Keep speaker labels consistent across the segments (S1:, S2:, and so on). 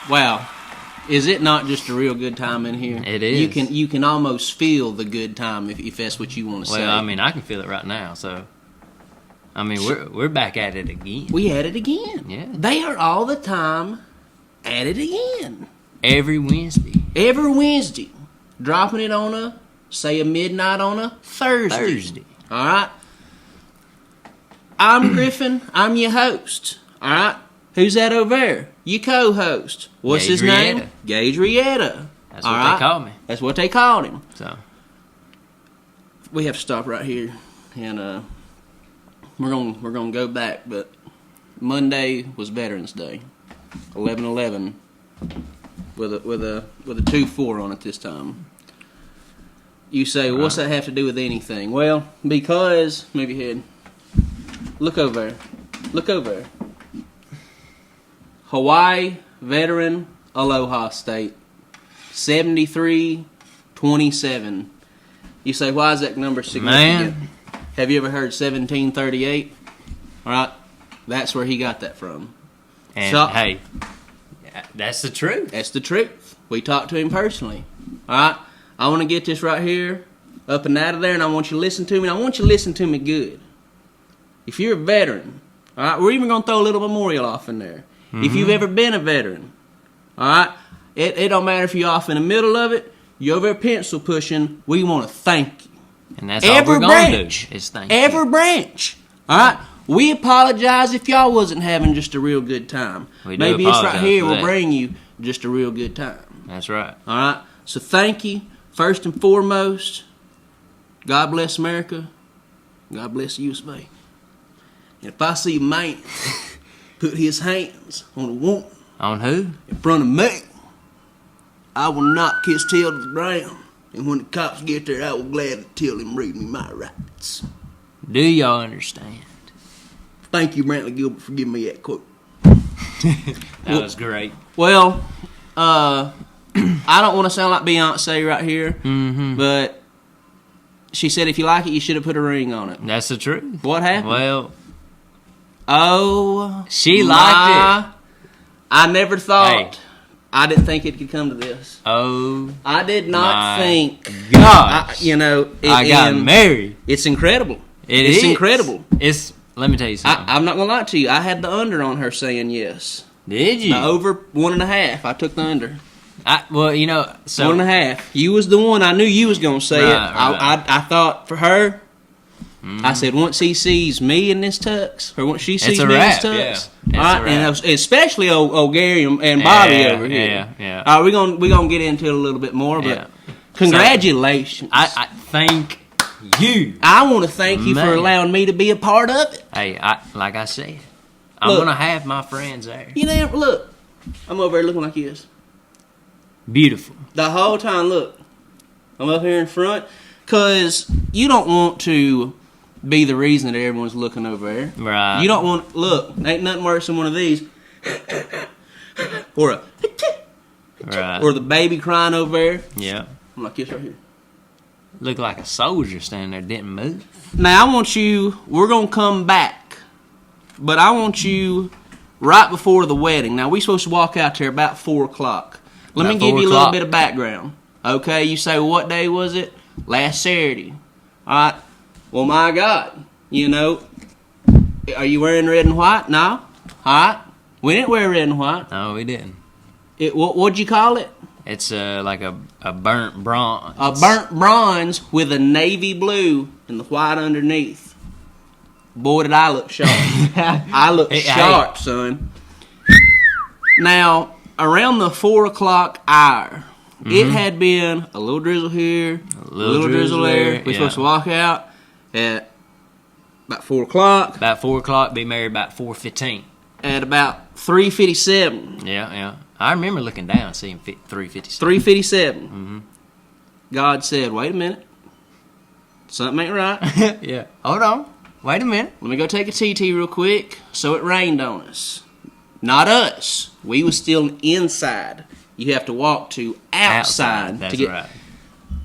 S1: Wow. Is it not just a real good time in here?
S2: It is.
S1: You can almost feel the good time if that's what you want to say.
S2: Well, I mean, I can feel it right now. So, I mean, we're back at it again.
S1: We at it again.
S2: Yeah.
S1: They are all the time at it again.
S2: Every Wednesday.
S1: Every Wednesday. Dropping it on a midnight on a Thursday. All right. I'm Griffin. I'm your host. All right. Who's that over there? Your co-host. What's his name? Gage Rieta.
S2: That's what they call me.
S1: That's what they called him.
S2: So
S1: we have to stop right here, and we're gonna go back. But Monday was Veterans Day, 11/11, with a 2-4 on it this time. You say, what's that have to do with anything? Well, because move your head. Look over there. Look over there. Hawaii Veteran Aloha State, 73-27. You say, why is that number significant?
S2: Man.
S1: Have you ever heard 1738? All right, that's where he got that from.
S2: And
S1: so,
S2: hey, that's the truth.
S1: That's the truth. We talked to him personally. All right, I want to get this right here, up and out of there, and I want you to listen to me. And I want you to listen to me good. If you're a veteran, all right, we're even going to throw a little memorial off in there. Mm-hmm. If you've ever been a veteran, all right, it don't matter if you're off in the middle of it, you're over there pencil pushing, we want to thank you.
S2: And that's all we're going to do is thank you.
S1: Every branch, all right? We apologize if y'all wasn't having just a real good time. Maybe it's right here will bring you just a real good time.
S2: That's right.
S1: All right? So thank you, first and foremost. God bless America. God bless the U.S. And if I see a man put his hands on a woman.
S2: On who?
S1: In front of me, I will knock his tail to the ground. And when the cops get there, I will gladly tell him read me my rights.
S2: Do y'all understand?
S1: Thank you, Brantley Gilbert, for giving me that quote.
S2: That was great.
S1: Well, I don't want to sound like Beyonce right here, but she said if you like it, you should have put a ring on it.
S2: That's the truth.
S1: What happened?
S2: Well,
S1: she
S2: liked it.
S1: I never thought. Hey. I didn't think it could come to this.
S2: Oh,
S1: I did not think.
S2: Gosh,
S1: I
S2: got married.
S1: It's incredible.
S2: It's
S1: incredible.
S2: Let me tell you something.
S1: I'm not gonna lie to you. I had the under on her saying yes.
S2: Did you?
S1: The over 1.5. I took the under.
S2: So
S1: 1.5. You was the one. I knew you was gonna say it. Right. I thought for her. I said once he sees me in this tux, or once she sees me in this tux,
S2: yeah.
S1: All right, and especially old Gary and Bobby over here.
S2: Yeah.
S1: All right, we're gonna get into it a little bit more, but congratulations.
S2: I thank you.
S1: I want to thank you for allowing me to be a part of it.
S2: Hey, like I said, I'm gonna have my friends there.
S1: You know, look, I'm over here looking like this.
S2: Beautiful.
S1: The whole time, look, I'm up here in front, cause you don't want to be the reason that everyone's looking over there.
S2: Right.
S1: You don't want look. Ain't nothing worse than one of these, or the baby crying over there.
S2: Yeah.
S1: I'm like this right here.
S2: Look like a soldier standing there, didn't move.
S1: Now I want you. We're gonna come back, but I want you right before the wedding. Now we supposed to walk out there about 4:00. Let me give you a little bit of background. Okay, you say, well, what day was it? Last Saturday. All right. Well, my God, are you wearing red and white? No. All right. We didn't wear red and white.
S2: No, we didn't.
S1: What'd you call it?
S2: It's like a burnt bronze.
S1: A burnt bronze with a navy blue and the white underneath. Boy, did I look sharp. I look sharp, son. Now, around the 4:00 hour, it had been a little drizzle here, a little drizzle there. We're supposed to walk out at about 4:00.
S2: About 4:00, be married about 4:15.
S1: At about 3:57.
S2: Yeah. I remember looking down, seeing 3:57.
S1: 3:57.
S2: Mm-hmm.
S1: God said, wait a minute. Something ain't right.
S2: Yeah. Hold on. Wait a minute.
S1: Let me go take a TT real quick. So it rained on us. Not us. We was still inside. You have to walk to outside.
S2: That's
S1: to get,
S2: right.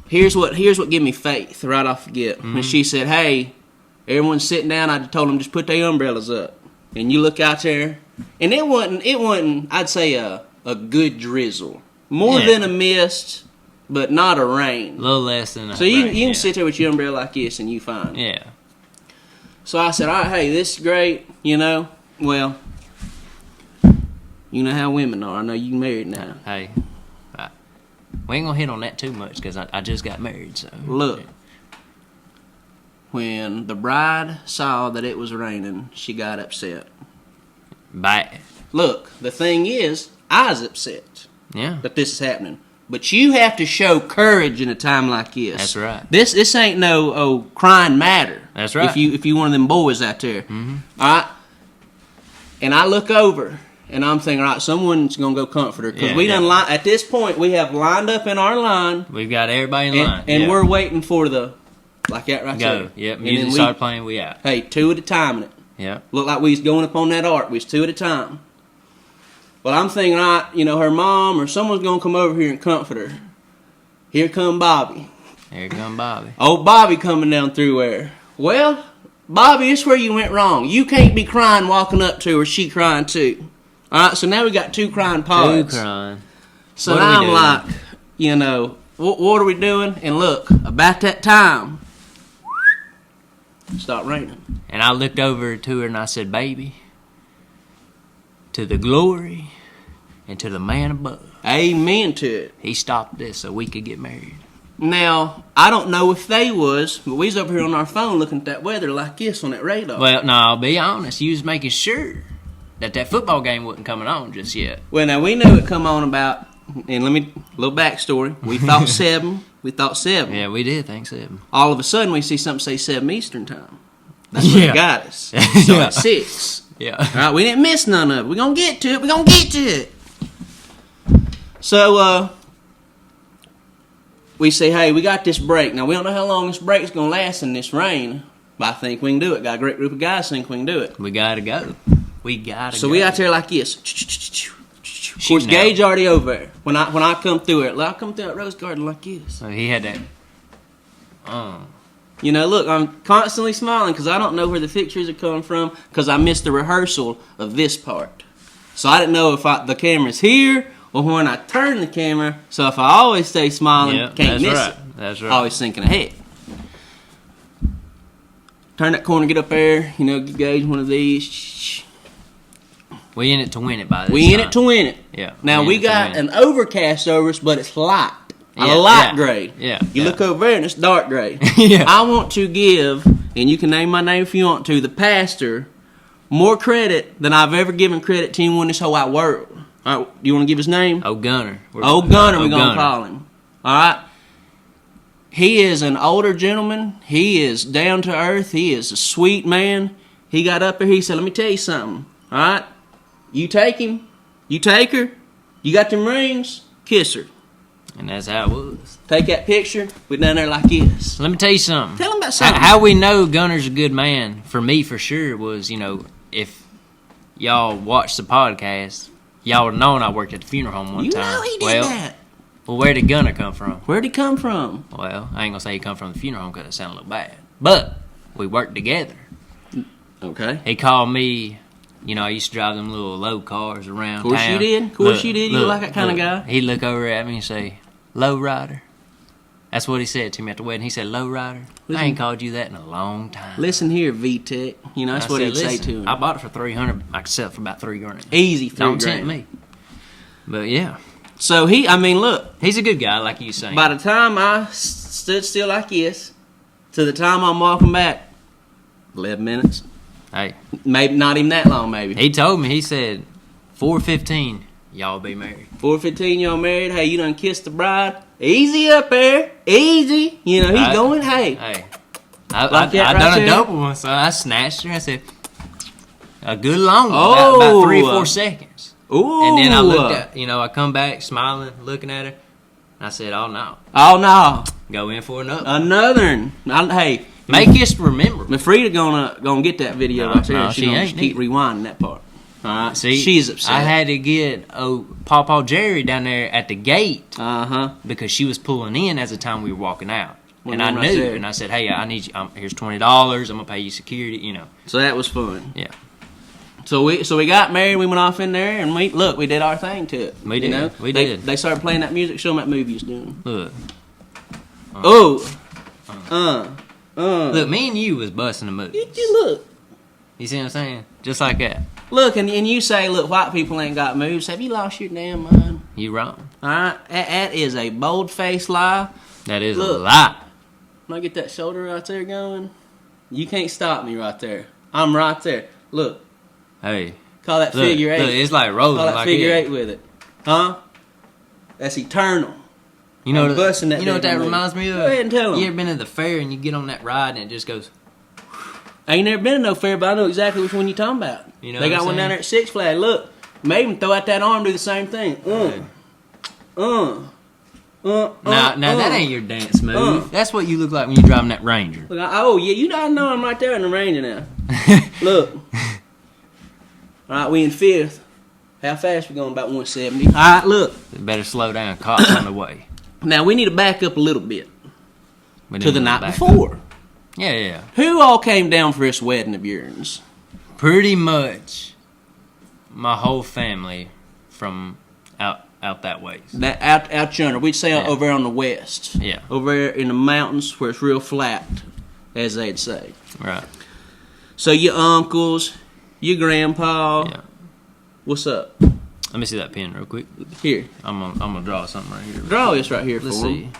S1: Here's what gave me faith right off the get. When she said, hey, everyone's sitting down, I told them just put their umbrellas up. And you look out there. And it wasn't I'd say a a good drizzle. More
S2: Yeah.
S1: than a mist, but not a
S2: A
S1: rain.
S2: little less than.
S1: So you can
S2: yeah.
S1: sit there with your umbrella like this and you fine.
S2: Yeah.
S1: So I said, all right, hey, this is great, you know. Well, you know how women are. I know you married now.
S2: Hey, we ain't gonna hit on that too much because I just got married. So
S1: Look, when the bride saw that it was raining, she got upset.
S2: bye.
S1: Look, the thing is, I was upset
S2: Yeah,
S1: that this is happening. But you have to show courage in a time like this.
S2: that's right.
S1: This ain't no crying matter.
S2: That's right.
S1: If you one of them boys out there,
S2: Mm-hmm.
S1: all right. And I look over and I'm thinking, all right, someone's gonna go comfort her because
S2: Yeah,
S1: we
S2: yeah.
S1: done at this point we have lined up in our line
S2: We've got everybody in
S1: and,
S2: line,
S1: and
S2: yeah.
S1: we're waiting for the like that right
S2: go.
S1: there.
S2: Yep,
S1: And
S2: music
S1: then
S2: started playing. We out.
S1: hey, 2 at a time in it.
S2: Yep.
S1: Looked like we was going up on that arc. We was 2 at a time. Well, I'm thinking, all right, you know, her mom or someone's gonna come over here and comfort her. Here come Bobby.
S2: Here come Bobby.
S1: Old Bobby coming down through there. Well, Bobby, it's where you went wrong. You can't be crying walking up to her. She crying too. All right, so now we got 2 crying pods.
S2: Two crying.
S1: So
S2: What
S1: now
S2: are we
S1: I'm
S2: doing?
S1: like, you know, what are we doing? And look, about that time, it stopped raining.
S2: And I looked over to her and I said, "Baby, to the glory and to the man above,
S1: Amen to it.
S2: he stopped this so we could get married."
S1: Now, I don't know if they was, but we was over here on our phone looking at that weather like this on that radar.
S2: Well, no, I'll be honest. You was making sure that football game wasn't coming on just yet.
S1: Well, now we knew it come on about, and let me, little backstory. We thought 7. We thought 7.
S2: Yeah, we did think 7.
S1: All of a sudden, we see something say 7 Eastern time. That's what
S2: Yeah.
S1: it got us. So
S2: Yeah.
S1: at 6.
S2: Yeah.
S1: All right, we didn't miss none of it. We're going to get to it. We're going to get to it. So, we say, hey, we got this break. Now, we don't know how long this break is going to last in this rain, but I think we can do it. Got a great group of guys think we can do it.
S2: We gotta go. We gotta
S1: So
S2: go.
S1: we out there like this. Of course,
S2: Shooting
S1: Gage
S2: out.
S1: already over there. When I come through it, I come through that rose garden like this.
S2: So he had that.
S1: You know, look, I'm constantly smiling because I don't know where the pictures are coming from because I missed the rehearsal of this part. So I didn't know if the camera's here or when I turn the camera. So if I always stay smiling,
S2: Yeah,
S1: can't
S2: that's
S1: miss
S2: right.
S1: it.
S2: That's right.
S1: Always thinking ahead. Turn that corner, get up there, you know, get Gage one of these.
S2: We in it to win it by this
S1: We in
S2: time.
S1: it to win it.
S2: Yeah.
S1: Now
S2: in
S1: we
S2: it to
S1: got
S2: win it.
S1: an overcast over us, but it's light.
S2: Yeah,
S1: A light
S2: yeah,
S1: gray.
S2: yeah,
S1: You
S2: yeah.
S1: look over there and it's dark gray.
S2: Yeah.
S1: I want to give, and you can name my name if you want to, the pastor more credit than I've ever given credit to anyone in this whole wide world. All right, do you want to give his name?
S2: Old Gunner.
S1: Old Gunner, we're
S2: Old
S1: going to
S2: Gunner.
S1: call him. All right? He is an older gentleman. He is down to earth. He is a sweet man. He got up there. He said, let me tell you something. All right? You take him. You take her. You got them rings. Kiss her.
S2: And that's how it was.
S1: Take that picture. We're down there like this.
S2: So let me tell you something.
S1: Tell him about something.
S2: How we know Gunner's a good man, for me for sure, was, you know, if y'all watched the podcast, y'all would have known I worked at the funeral home one
S1: You
S2: time.
S1: know he did
S2: well,
S1: that.
S2: Well, where did Gunner come from?
S1: Where'd he come from?
S2: Well, I ain't gonna say he come from the funeral home because it sounded a little bad. But we worked together.
S1: Okay.
S2: He called me. You know, I used to drive them little low cars around
S1: Of course
S2: town.
S1: you did. Of course you did. You like that kind of guy.
S2: He'd look over at me and say, "Low rider." That's what he said to me at the wedding. He said, "Low rider." I ain't called you that in a long time.
S1: Listen here, VTech. You know, that's
S2: I
S1: what
S2: said,
S1: he'd say
S2: "Listen,
S1: to him.
S2: I bought it for $300. I could sell it for about $3,000.
S1: Easy for
S2: Don't tempt me. But yeah,
S1: So look,
S2: he's a good guy, like you saying.
S1: by the time I stood still like this, to the time I'm walking back, 11 minutes.
S2: Hey,
S1: Maybe not even that long, maybe.
S2: he told me. He said, 4:15, y'all be married.
S1: 4:15, y'all married. Hey, you done kissed the bride. Easy up there. Easy. You know, he's
S2: Right.
S1: going, hey.
S2: Hey, I
S1: Like that right
S2: done
S1: there?
S2: a double one, so I snatched her. I said, a good long one,
S1: Oh.
S2: about 3 or 4 seconds.
S1: Ooh.
S2: And then I looked at, I come back smiling, looking at her. And I said, oh no,
S1: Oh, no.
S2: go in for another.
S1: Another one. Hey,
S2: Make us remember.
S1: Miss Frida gonna get that video
S2: No,
S1: right there.
S2: no,
S1: She
S2: she
S1: gonna
S2: ain't
S1: keep
S2: neither.
S1: rewinding that part. All right.
S2: See,
S1: She's upset.
S2: I had to get Pawpaw Jerry down there at the gate
S1: Uh-huh.
S2: because she was pulling in as the time we were walking out.
S1: Well,
S2: And I
S1: then right
S2: knew,
S1: there.
S2: and I said, hey, I need you. Here's $20. I'm gonna pay you security.
S1: So that was fun.
S2: Yeah.
S1: So we got married. We went off in there, and we did our thing to it.
S2: We did.
S1: You know?
S2: We did.
S1: They started playing that music. Show them that movie was doing.
S2: Look.
S1: Look,
S2: me and you was busting the moves.
S1: You look.
S2: You see what I'm saying? Just like that.
S1: Look, and you say, look, white people ain't got moves. Have you lost your damn mind?
S2: You wrong.
S1: All right, that is a bold-faced lie.
S2: That is a lie.
S1: When I get that shoulder right there going, you can't stop me right there. I'm right there. Look.
S2: Hey.
S1: Call that figure eight.
S2: Look, it's like rolling.
S1: Call that
S2: like
S1: figure
S2: it.
S1: eight with it. Huh? That's eternal.
S2: You know,
S1: busting that.
S2: You know what that reminds me of?
S1: Go ahead and tell them.
S2: You ever been to the fair and you get on that ride and it just goes...
S1: I ain't never been to no fair, but I know exactly which one you're talking about.
S2: You know
S1: they
S2: what
S1: got
S2: I'm
S1: one down
S2: saying?
S1: there at Six Flags. Look, may even throw out that arm, do the same thing.
S2: Now that ain't your dance move. That's what you look like when you're driving that Ranger.
S1: Look, you know I'm right there in the Ranger now. Look. All right, we in fifth. How fast we going? About 170. All right, look.
S2: Better slow down. Cops on the way.
S1: Now we need to back up a little bit
S2: We need
S1: to the
S2: go
S1: night
S2: back
S1: before.
S2: up. Yeah.
S1: Who all came down for this wedding of yours?
S2: Pretty much my whole family from out that way.
S1: That out yonder. We'd say over on the west.
S2: Yeah.
S1: Over there in the mountains where it's real flat, as they'd say.
S2: Right.
S1: So your uncles, your grandpa.
S2: Yeah.
S1: What's up?
S2: Let me see that pen real quick.
S1: Here.
S2: I'm gonna draw something right here.
S1: Draw this right here
S2: Let's
S1: for
S2: see.
S1: him.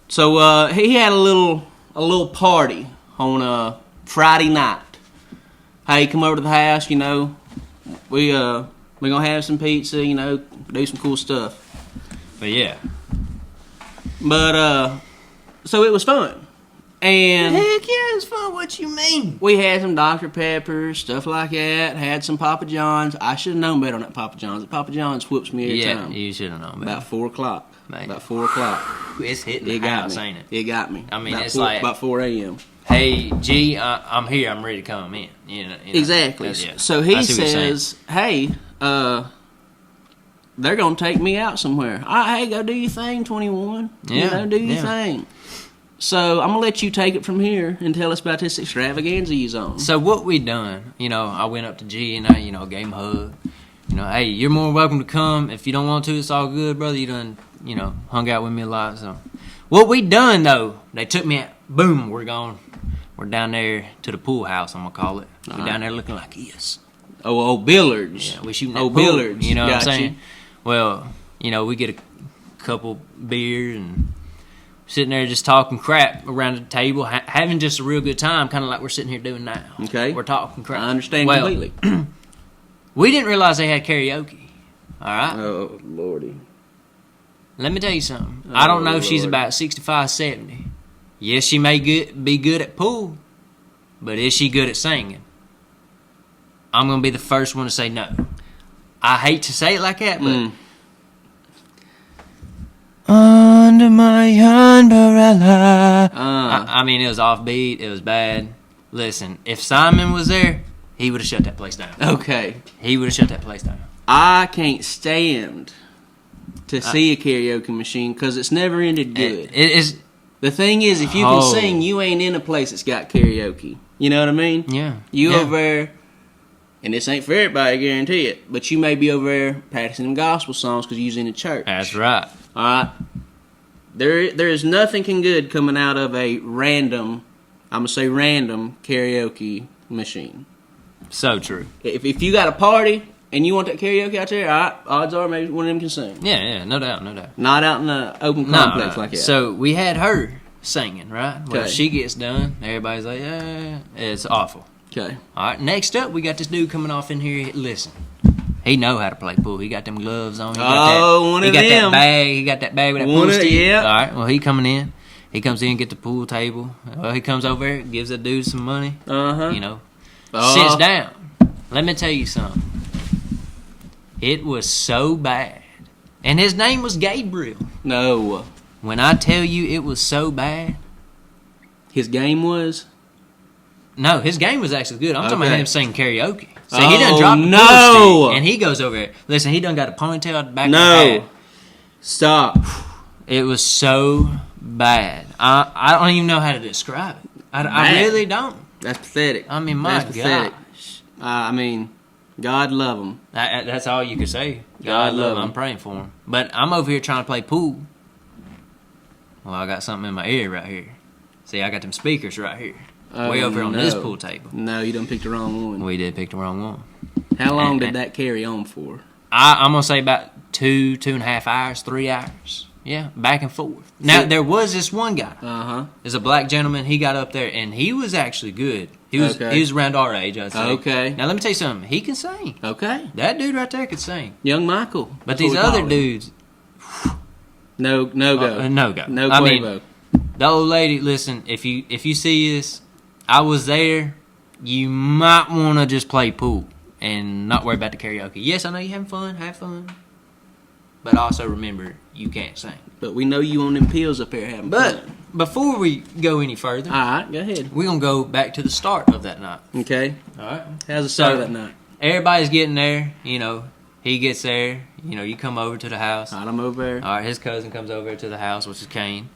S1: So he had a little party on Friday night. Hey, come over to the house. You know, we're gonna have some pizza. You know, do some cool stuff.
S2: But yeah.
S1: But so it was fun. And
S2: heck yeah, it's fun. What you mean?
S1: we had some Dr. Peppers, stuff like that. Had some Papa John's. I should have known better on that Papa John's. The Papa John's whoops me every time.
S2: Yeah, you should have known better.
S1: About 4 o'clock.
S2: Man.
S1: About 4 o'clock.
S2: It's hitting
S1: It
S2: the
S1: got
S2: house,
S1: me.
S2: ain't it?
S1: It got me.
S2: I mean,
S1: about
S2: it's
S1: 4,
S2: like
S1: about 4 a.m.
S2: Hey, G, I'm here. I'm ready to come in. You know
S1: Exactly.
S2: Yeah.
S1: So
S2: I
S1: he
S2: see what you're saying.
S1: says, "Hey, they're gonna take me out somewhere. All right, hey, go do your thing, 21.
S2: Yeah,
S1: You know, do your
S2: yeah.
S1: thing." So I'm gonna let you take it from here and tell us about this extravaganza you's on.
S2: So what we done, I went up to G and I, gave him a hug. Hey, you're more welcome to come. If you don't want to, it's all good, brother. You done, hung out with me a lot. So what we done though, they took me out. Boom, we're gone. We're down there to the pool house, I'm gonna call it. We're down there looking like this.
S1: Oh, billiards.
S2: Yeah, we shooting that
S1: Oh,
S2: pool,
S1: billiards.
S2: You know what I'm
S1: Got
S2: saying?
S1: you.
S2: Well, we get a couple beers and sitting there just talking crap around the table, having just a real good time, kind of like we're sitting here doing now.
S1: Okay.
S2: We're talking crap.
S1: I understand
S2: Well,
S1: completely.
S2: We didn't realize they had karaoke. All right?
S1: Oh, Lordy.
S2: Let me tell you something. I don't know if she's
S1: Lord.
S2: about 65, 70. Yes, she may be good at pool, but is she good at singing? I'm going to be the first one to say no. I hate to say it like that, but... Under my umbrella. I mean, it was offbeat. It was bad. Listen, if Simon was there, he would have shut that place down.
S1: Okay.
S2: He would have shut that place down.
S1: I can't stand to see a karaoke machine because it's never ended good.
S2: It is...
S1: The thing is, if you can sing, you ain't in a place that's got karaoke. You know what I mean?
S2: Yeah.
S1: You
S2: yeah.
S1: over there, and this ain't for everybody, I guarantee it, but you may be over there practicing them gospel songs because you're in the church.
S2: That's right.
S1: All right? There is nothing good coming out of a random, I'm going to say random, karaoke machine.
S2: So true.
S1: If you got a party and you want that karaoke out there, all right, odds are maybe one of them can sing.
S2: Yeah, no doubt.
S1: Not out in the open complex like that.
S2: So we had her singing, right? Well,
S1: Okay.
S2: she gets done. Everybody's like, yeah. It's awful.
S1: Okay.
S2: All right, next up, we got this dude coming off in here. Listen, he know how to play pool. He got them gloves on. He got
S1: one of
S2: that
S1: them.
S2: bag. He got that bag with that
S1: One
S2: pool
S1: of-
S2: stick.
S1: yeah.
S2: All right, well, he coming in. He comes in, get the pool table. Well, he comes over there, gives that dude some money.
S1: Uh-huh.
S2: Sits down. Let me tell you something. It was so bad. And his name was Gabriel.
S1: No.
S2: When I tell you it was so bad.
S1: His game was?
S2: No, his game was actually good. I'm talking about
S1: Okay.
S2: him singing karaoke. So he done
S1: Oh,
S2: dropped the
S1: no.
S2: pool stick, and he goes over there. Listen, he done got a ponytail at the back of the head.
S1: No. Stop.
S2: It was so bad. I don't even know how to describe it. I really don't.
S1: That's pathetic.
S2: I mean, my
S1: That's pathetic.
S2: gosh.
S1: I mean, God love them.
S2: That's all you can say.
S1: God love 'em.
S2: I'm praying for him. But I'm over here trying to play pool. Well, I got something in my ear right here. See, I got them speakers right here. Way over on this pool table.
S1: No, you done picked the wrong one.
S2: We did pick the wrong one.
S1: How long did that carry on for?
S2: I'm going to say about 2.5 hours, 3 hours. Yeah, back and forth. Now, there was this one guy.
S1: Uh-huh.
S2: There's a black gentleman. He got up there, and he was actually good. He was around our age, I'd say.
S1: Okay.
S2: Now, let me tell you something. He can sing.
S1: Okay.
S2: That dude right there could sing.
S1: Young Michael.
S2: But these other dudes...
S1: No go.
S2: No go.
S1: No Quavo.
S2: I mean, the old lady, listen, if you see this, I was there, you might want to just play pool and not worry about the karaoke. Yes, I know you're having fun, have fun. But also remember, you can't sing.
S1: But we know you on them pills up there having
S2: But
S1: fun.
S2: before we go any further,
S1: All right, go ahead.
S2: we're going to go back to the start of that night.
S1: Okay.
S2: All right.
S1: How's the start of that night?
S2: Everybody's getting there, he gets there, you come over to the house.
S1: All right, I'm over there.
S2: All right, his cousin comes over to the house, which is Kane.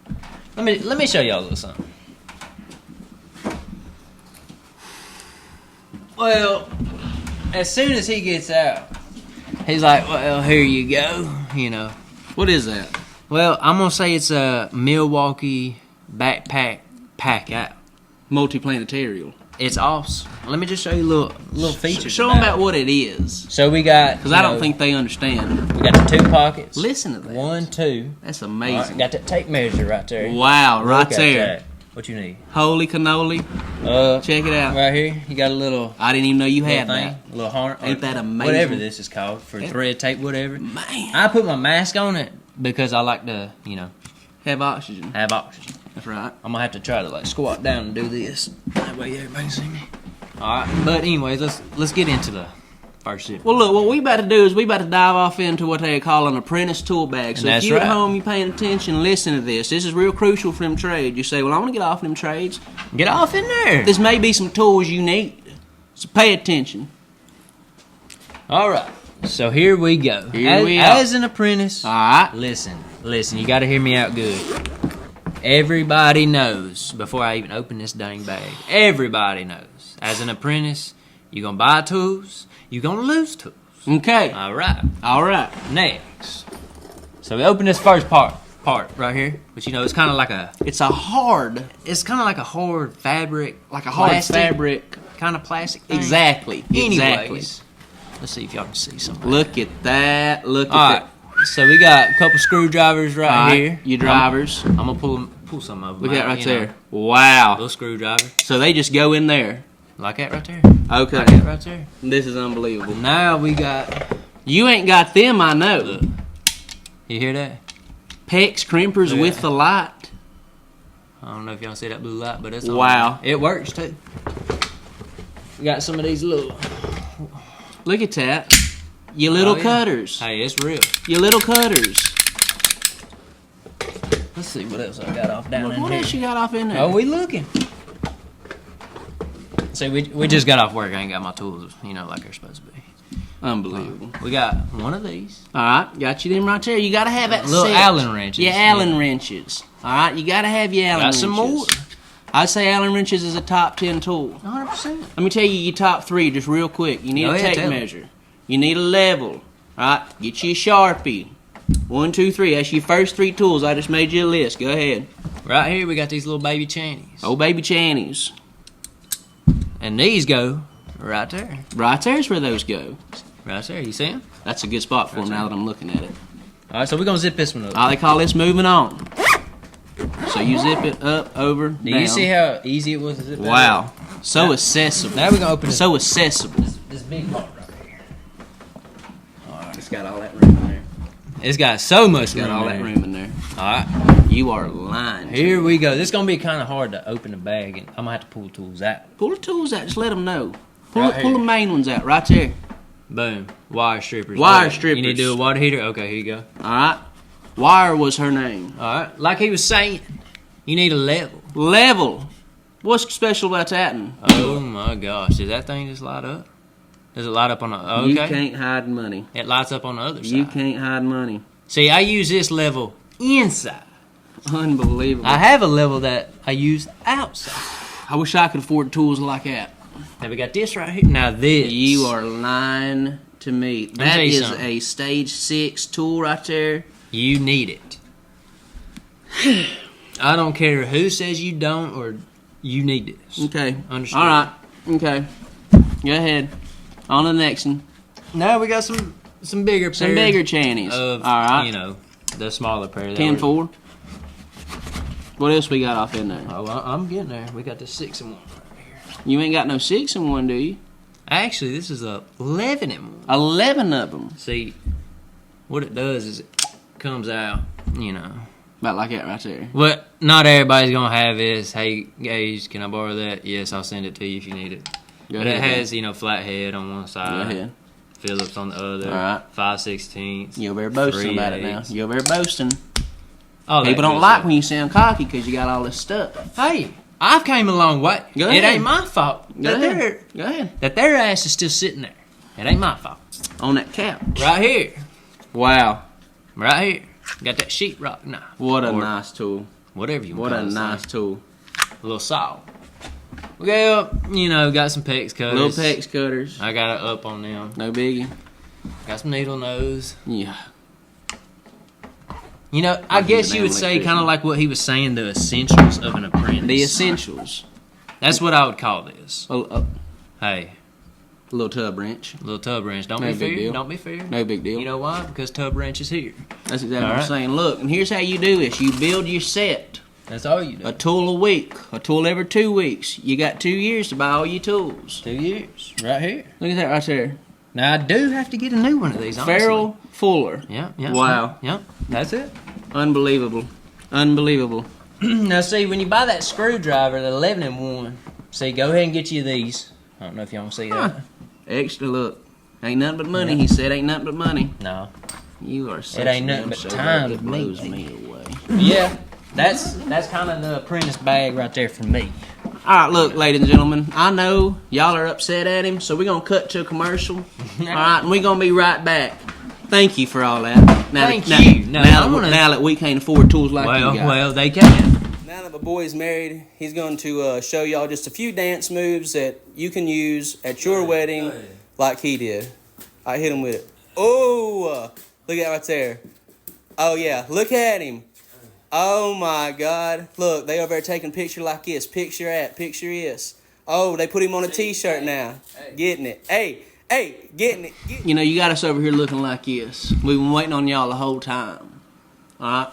S2: Let me show y'all a little something. Well, as soon as he gets out, he's like, well, here you go,
S1: What is that?
S2: Well, I'm going to say it's a Milwaukee backpack pack out.
S1: Multiplanetarial.
S2: It's awesome. Let me just show you little features.
S1: Show them about what it is.
S2: So we got...
S1: Because I don't think they understand.
S2: We got the 2 pockets.
S1: Listen to that.
S2: 1, 2.
S1: That's
S2: All
S1: amazing.
S2: right, got that tape measure right there.
S1: Wow, right
S2: Look at
S1: there.
S2: that. What you need?
S1: Holy cannoli. Check it out.
S2: Right here, you got a little...
S1: I didn't even know you
S2: little
S1: had
S2: thing,
S1: that.
S2: a little harness.
S1: Ain't that amazing?
S2: Whatever this is called, for thread tape, whatever.
S1: Man.
S2: I put my mask on it because I like to,
S1: Have oxygen.
S2: have oxygen.
S1: That's right.
S2: I'm gonna have to try to squat down and do this. That way everybody can see me. All right, but anyways, let's get into the first zip.
S1: Well, look, what we about to do is we about to dive off into what they call an apprentice tool bag. So if
S2: That's
S1: you at
S2: right.
S1: home, you paying attention, listen to this. This is real crucial for them trades. You say, well, I want to get off them trades.
S2: Get off in there.
S1: This may be some tools you need. So pay attention.
S2: All right, so here we go.
S1: Here we are.
S2: As an apprentice,
S1: All right.
S2: listen, you got to hear me out good. Everybody knows, before I even open this dang bag, everybody knows, as an apprentice, you're going to buy tools, you're going to lose tools.
S1: Okay.
S2: All right.
S1: All right.
S2: Next. So we open this first part right here, which it's kind of like
S1: It's a hard,
S2: like a hard fabric,
S1: like a hard
S2: plastic
S1: fabric.
S2: kind of plastic thing.
S1: Exactly.
S2: Anyways,
S1: Exactly.
S2: let's see if y'all can see something.
S1: Look at that. Look at
S2: All
S1: that.
S2: right. So we got a couple screwdrivers right
S1: All right,
S2: here.
S1: your drivers.
S2: I'm gonna pull some of them.
S1: Look at
S2: out,
S1: that right
S2: you know.
S1: there. Wow.
S2: Little screwdriver,
S1: So they just go in there.
S2: like that right there.
S1: Okay.
S2: Like that right there.
S1: This is unbelievable.
S2: Now we got.
S1: You ain't got them, I know.
S2: Look. You hear that?
S1: PEX crimpers
S2: Look at
S1: with
S2: that.
S1: the light.
S2: I don't know if y'all see that blue light, but it's on.
S1: Wow.
S2: It works too. We got some of these little.
S1: Look at that. Your little
S2: Oh, yeah.
S1: cutters.
S2: Hey, it's real.
S1: Your little cutters.
S2: Let's see what else I got off down in
S1: What
S2: here.
S1: else you got off in there?
S2: Oh, we looking. See, we just got off work. I ain't got my tools, like they're supposed to be.
S1: Unbelievable.
S2: We got one of these.
S1: All right, got you them right there. You got to have that
S2: Little
S1: set.
S2: Allen wrenches.
S1: Yeah, Allen wrenches. All right, you got to have your Allen
S2: Got
S1: wrenches.
S2: some more.
S1: I'd say Allen wrenches is a top 10 tool.
S2: 100%.
S1: Let me tell you your top 3 just real quick. You need
S2: Go
S1: a
S2: ahead,
S1: tape
S2: tell me.
S1: measure. You need a level. All right, get you a Sharpie. 1, 2, 3. That's your first 3 tools. I just made you a list. Go ahead.
S2: Right here, we got these little baby channies.
S1: Oh, baby channies.
S2: And these go right there.
S1: Right there's where those go.
S2: Right there. You see them?
S1: That's a good spot for them now that I'm looking at it.
S2: All right, so we're going to zip this one up.
S1: They call this moving on. So you zip it up, over,
S2: Do
S1: down.
S2: you see how easy it was to zip that
S1: Wow.
S2: up?
S1: So
S2: Now-
S1: accessible.
S2: Now we're going to open
S1: So accessible.
S2: this big part right here.
S1: It's got all that room in there.
S2: It's got so much
S1: It's got
S2: room
S1: all
S2: in
S1: that
S2: there.
S1: room in there.
S2: All right.
S1: You are lying.
S2: Here we go. This is going to be kind of hard to open the bag, and I'm going to have to pull tools out.
S1: Pull the tools out. Just let them know. Pull,
S2: Right
S1: pull the
S2: here.
S1: main ones out right there.
S2: Boom. Wire strippers.
S1: Wire
S2: You need to
S1: strippers.
S2: do a water heater? Okay, here you go.
S1: All right. Wire was her name.
S2: All right. Like he was saying, you need a level.
S1: Level. What's special about that?
S2: Oh, my gosh. Does that thing just light up? Does it light up on the... Okay.
S1: You can't hide money.
S2: It lights up on the other side.
S1: You can't hide money.
S2: See, I use this level inside.
S1: Unbelievable.
S2: I have a level that I use outside.
S1: I wish I could afford tools like that.
S2: Now we got this right here. Now this.
S1: You are lying to me.
S2: me
S1: That
S2: tell you
S1: is
S2: something.
S1: a stage 6 tool right there.
S2: You need it. I don't care who says you don't or you need this.
S1: Okay.
S2: Understood.
S1: All right. Okay. Go ahead. On to the next one.
S2: Now we got some bigger
S1: Some
S2: pair
S1: bigger channies.
S2: of,
S1: All right.
S2: you know, the smaller pair. that
S1: 10-4. What else we got off in there?
S2: Oh, I'm getting there. We got the 6-1 right here.
S1: You ain't got no 6-1, do you?
S2: Actually, this is a 11-1.
S1: 11 of them.
S2: See, what it does is it comes out, you know.
S1: About like that right there.
S2: But not everybody's gonna have this. Hey, Gage, can I borrow that? Yes, I'll send it to you if you need it.
S1: Go
S2: But
S1: ahead,
S2: it has, you know, flat head on one
S1: Go
S2: side,
S1: ahead.
S2: Phillips on the other,
S1: All right.
S2: 5/16.
S1: You over there boasting about it now.
S2: 3/8.
S1: You over there boasting.
S2: All that
S1: People don't
S2: good
S1: like
S2: stuff.
S1: when you sound cocky because you got all this stuff.
S2: Hey, I've came a long way.
S1: Go
S2: It
S1: ahead.
S2: ain't my fault
S1: Go
S2: that
S1: ahead. Go ahead.
S2: their ass is still sitting there. It ain't my fault.
S1: On that couch.
S2: Right here,
S1: Wow.
S2: right here, got that sheetrock knife.
S1: What a
S2: Or
S1: nice tool.
S2: whatever you
S1: What
S2: want.
S1: a
S2: to
S1: nice
S2: say.
S1: tool.
S2: A little saw. Well, you know, got some pecs cutters.
S1: Little pecs cutters.
S2: I got it up on them.
S1: No biggie.
S2: Got some needle nose.
S1: Yeah.
S2: You know, I
S1: Like he's
S2: guess
S1: an
S2: you would
S1: animal
S2: say
S1: electrician.
S2: kind of like what he was saying, the essentials of an apprentice.
S1: The essentials.
S2: That's what I would call this.
S1: A
S2: Hey,
S1: little tub wrench.
S2: little tub wrench. Don't
S1: No
S2: be
S1: big
S2: fair.
S1: deal.
S2: Don't be fair.
S1: No big deal.
S2: You know why? Because tub wrench is here.
S1: That's exactly
S2: All
S1: what I'm
S2: right.
S1: saying. Look, and here's how you do this. You build your set.
S2: That's all you do.
S1: A tool a week. A tool every 2 weeks. You got 2 years to buy all your tools.
S2: 2 years, right here.
S1: Look at that right there.
S2: Now I do have to get a new one of these. Honestly.
S1: Farrell Fuller.
S2: Yeah. Yeah.
S1: Wow.
S2: Yeah. That's it.
S1: Unbelievable. Unbelievable.
S2: Now see, when you buy that screwdriver, the 11-1. See, go ahead and get you these. I don't know if y'all want to see that.
S1: Huh. Extra look. Ain't nothing but money, he said. Ain't nothing but money.
S2: No.
S1: You are such
S2: It ain't
S1: a
S2: nothing
S1: damn
S2: but
S1: show
S2: time
S1: that
S2: to me,
S1: blows
S2: baby.
S1: me away.
S2: Yeah. That's kind of the apprentice bag right there for me.
S1: Alright, look, ladies and gentlemen. I know y'all are upset at him, so we're going to cut to a commercial. Alright, and we're going to be right back. Thank you for all that. Now
S2: Thank
S1: that,
S2: you.
S1: Now,
S2: No,
S1: now,
S2: I'm gonna-
S1: now that we can't afford tools like you got.
S2: Well, they can.
S1: Now that my boy's married, he's going to show y'all just a few dance moves that you can use at your wedding like he did. I hit him with it. Oh, look at that right there. Oh, yeah, look at him. Oh, my God. Look, they over there taking a picture like this. Picture at, picture is. Oh, they put him on a T-shirt now. Getting it. Hey, getting it. You know, you got us over here looking like this. We've been waiting on y'all the whole time. All right.